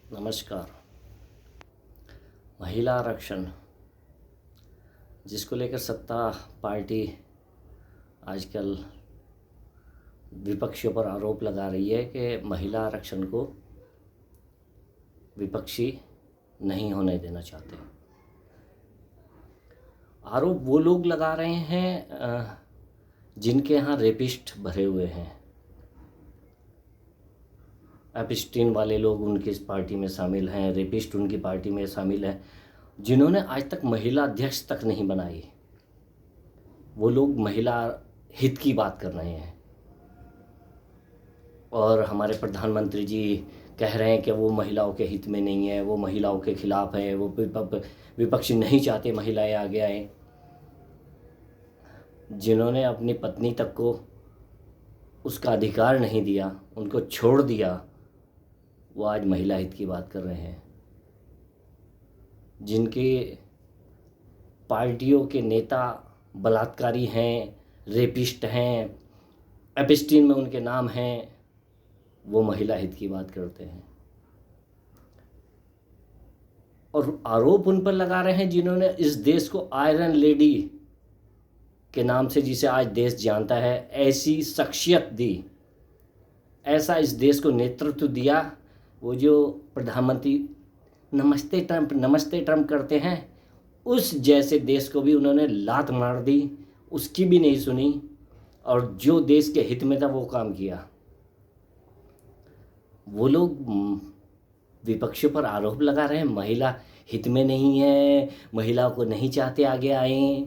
नमस्कार। महिला आरक्षण जिसको लेकर सत्ता पार्टी आजकल विपक्षियों पर आरोप लगा रही है कि महिला आरक्षण को विपक्षी नहीं होने देना चाहते। आरोप वो लोग लगा रहे हैं जिनके यहाँ रेपिस्ट भरे हुए हैं। एपिस्टीन वाले लोग उनकी इस पार्टी में शामिल हैं, रेपिस्ट उनकी पार्टी में शामिल हैं, जिन्होंने आज तक महिला अध्यक्ष तक नहीं बनाई। वो लोग महिला हित की बात कर रहे हैं और हमारे प्रधानमंत्री जी कह रहे हैं कि वो महिलाओं के हित में नहीं है, वो महिलाओं के खिलाफ है, वो विपक्षी नहीं चाहते महिलाएं आगे आएँ। जिन्होंने अपनी पत्नी तक को उसका अधिकार नहीं दिया, उनको छोड़ दिया, वो आज महिला हित की बात कर रहे हैं। जिनके पार्टियों के नेता बलात्कारी हैं, रेपिस्ट हैं, एपिस्टीन में उनके नाम हैं, वो महिला हित की बात करते हैं। और आरोप उन पर लगा रहे हैं जिन्होंने इस देश को आयरन लेडी के नाम से, जिसे आज देश जानता है, ऐसी शख्सियत दी, ऐसा इस देश को नेतृत्व दिया। वो जो प्रधानमंत्री नमस्ते ट्रम्प करते हैं, उस जैसे देश को भी उन्होंने लात मार दी, उसकी भी नहीं सुनी, और जो देश के हित में था वो काम किया। वो लोग विपक्षियों पर आरोप लगा रहे हैं महिला हित में नहीं है, महिलाओं को नहीं चाहते आगे आए।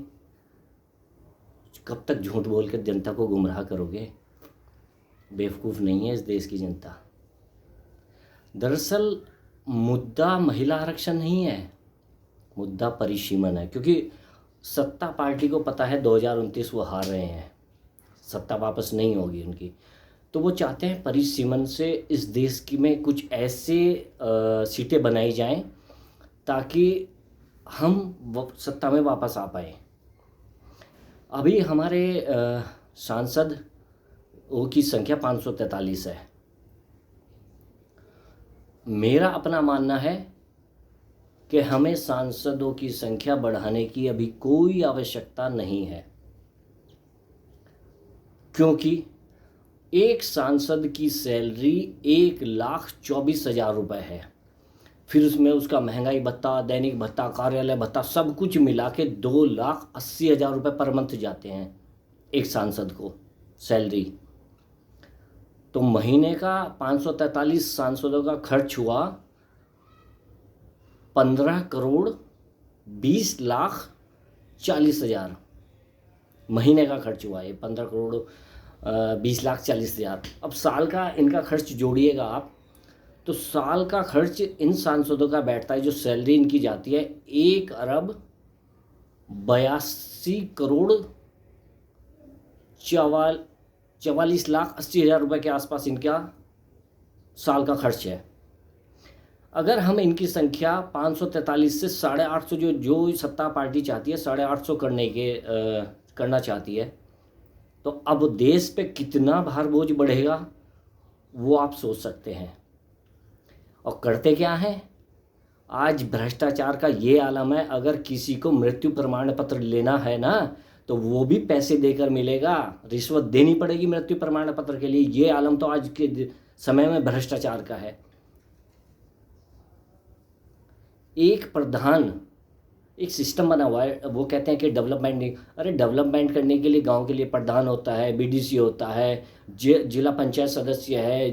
कब तक झूठ बोलकर जनता को गुमराह करोगे? बेवकूफ़ नहीं है इस देश की जनता। दरअसल मुद्दा महिला आरक्षण नहीं है, मुद्दा परिसीमन है। क्योंकि सत्ता पार्टी को पता है 2029 वो हार रहे हैं, सत्ता वापस नहीं होगी उनकी, तो वो चाहते हैं परिसीमन से इस देश की में कुछ ऐसे सीटें बनाई जाएं ताकि हम सत्ता में वापस आ पाएँ। अभी हमारे सांसद की संख्या 543 है। मेरा अपना मानना है कि हमें सांसदों की संख्या बढ़ाने की अभी कोई आवश्यकता नहीं है, क्योंकि एक सांसद की सैलरी 1,24,000 रुपये है। फिर उसमें उसका महंगाई भत्ता, दैनिक भत्ता, कार्यालय भत्ता, सब कुछ मिला के 2,80,000 रुपये पर मंथ जाते हैं एक सांसद को सैलरी। तो महीने का 543 सांसदों का खर्च हुआ 15,20,40,000 महीने का खर्च हुआ। ये 15,20,40,000। अब साल का इनका खर्च जोड़िएगा आप, तो साल का खर्च इन सांसदों का बैठता है, जो सैलरी इनकी जाती है 1,82,44,80,000 रुपये के आसपास इनका साल का खर्च है। अगर हम इनकी संख्या 543 से 850, जो सत्ता पार्टी चाहती है 850 करना चाहती है, तो अब देश पे कितना भार बोझ बढ़ेगा वो आप सोच सकते हैं। और करते क्या हैं? आज भ्रष्टाचार का ये आलम है, अगर किसी को मृत्यु प्रमाण पत्र लेना है ना, तो वो भी पैसे देकर मिलेगा, रिश्वत देनी पड़ेगी मृत्यु प्रमाण पत्र के लिए। ये आलम तो आज के समय में भ्रष्टाचार का है। एक सिस्टम बना हुआ है, वो कहते हैं कि डेवलपमेंट नहीं। अरे डेवलपमेंट करने के लिए गांव के लिए प्रधान होता है, बीडीसी होता है, जिला पंचायत सदस्य है,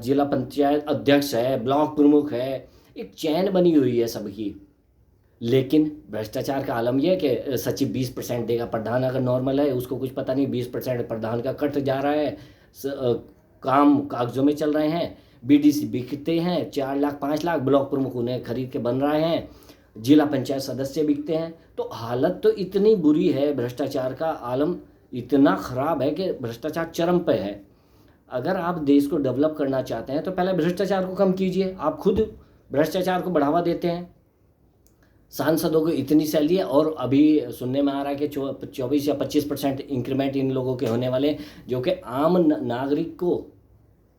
जिला पंचायत अध्यक्ष है, ब्लॉक प्रमुख है, एक चैन बनी हुई है सबकी। लेकिन भ्रष्टाचार का आलम यह है कि सचिव 20% देगा, प्रधान अगर नॉर्मल है उसको कुछ पता नहीं, 20% प्रधान का कट जा रहा है, काम कागजों में चल रहे हैं, बीडीसी बिकते हैं 4 लाख 5 लाख, ब्लॉक प्रमुख उन्हें खरीद के बन रहे हैं, जिला पंचायत सदस्य बिकते हैं। तो हालत तो इतनी बुरी है, भ्रष्टाचार का आलम इतना ख़राब है कि भ्रष्टाचार चरम पे है। अगर आप देश को डेवलप करना चाहते हैं तो पहले भ्रष्टाचार को कम कीजिए। आप खुद भ्रष्टाचार को बढ़ावा देते हैं, सांसदों को इतनी सैलरी है, और अभी सुनने में आ रहा है कि 24 या 25% इंक्रीमेंट इन लोगों के होने वाले, जो कि आम नागरिक को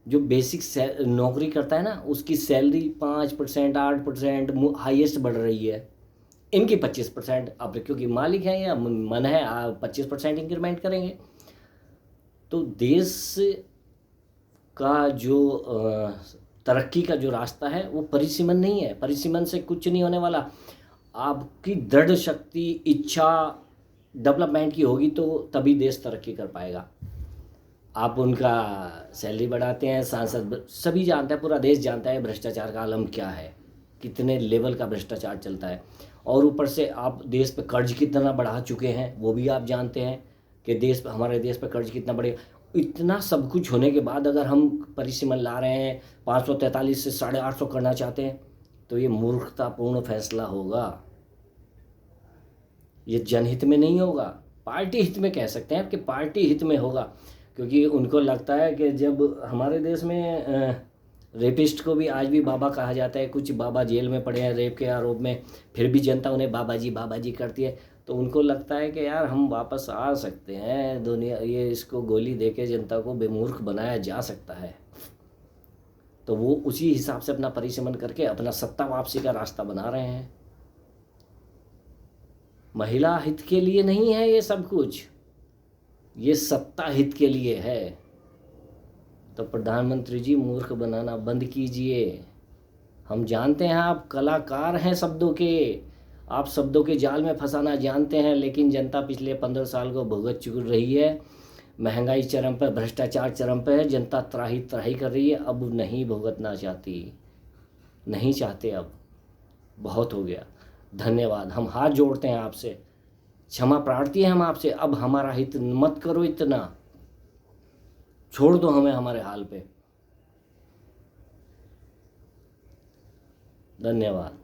जो बेसिक नौकरी करता है ना, उसकी सैलरी 5%, 8% हाईएस्ट बढ़ रही है। इनकी 25%, अब क्योंकि मालिक हैं या मन है 25% इंक्रीमेंट करेंगे। तो देश का जो तरक्की का जो रास्ता है वो परिसीमन नहीं है, परिसीमन से कुछ नहीं होने वाला। आपकी दृढ़ शक्ति, इच्छा डेवलपमेंट की होगी तो तभी देश तरक्की कर पाएगा। आप उनका सैलरी बढ़ाते हैं, सांसद सभी जानते हैं, पूरा देश जानता है भ्रष्टाचार का आलम क्या है, कितने लेवल का भ्रष्टाचार चलता है। और ऊपर से आप देश पे कर्ज कितना बढ़ा चुके हैं वो भी आप जानते हैं कि हमारे देश पे कर्ज कितना बढ़ेगा। इतना सब कुछ होने के बाद अगर हम परिसीमन ला रहे हैं, 543 से 850 करना चाहते हैं, तो ये मूर्खतापूर्ण फैसला होगा। ये जनहित में नहीं होगा, पार्टी हित में कह सकते हैं कि पार्टी हित में होगा। क्योंकि उनको लगता है कि जब हमारे देश में रेपिस्ट को भी आज भी बाबा कहा जाता है, कुछ बाबा जेल में पड़े हैं रेप के आरोप में, फिर भी जनता उन्हें बाबा जी करती है। तो उनको लगता है कि यार हम वापस आ सकते हैं, दुनिया ये इसको गोली देके जनता को बेमूर्ख बनाया जा सकता है। तो वो उसी हिसाब से अपना परिसीमन करके अपना सत्ता वापसी का रास्ता बना रहे हैं। महिला हित के लिए नहीं है ये सब कुछ, ये सत्ता हित के लिए है। तो प्रधानमंत्री जी मूर्ख बनाना बंद कीजिए। हम जानते हैं आप कलाकार हैं शब्दों के, आप शब्दों के जाल में फंसाना जानते हैं, लेकिन जनता पिछले 15 साल को भुगत चुक रही है। महंगाई चरम पर, भ्रष्टाचार चरम पर है, जनता त्राही त्राही कर रही है। अब नहीं भुगतना चाहती, नहीं चाहते, अब बहुत हो गया। धन्यवाद। हम हाथ जोड़ते हैं आपसे, क्षमा प्रार्थी हैं हम आपसे। अब हमारा हित मत करो, इतना छोड़ दो हमें हमारे हाल पे। धन्यवाद।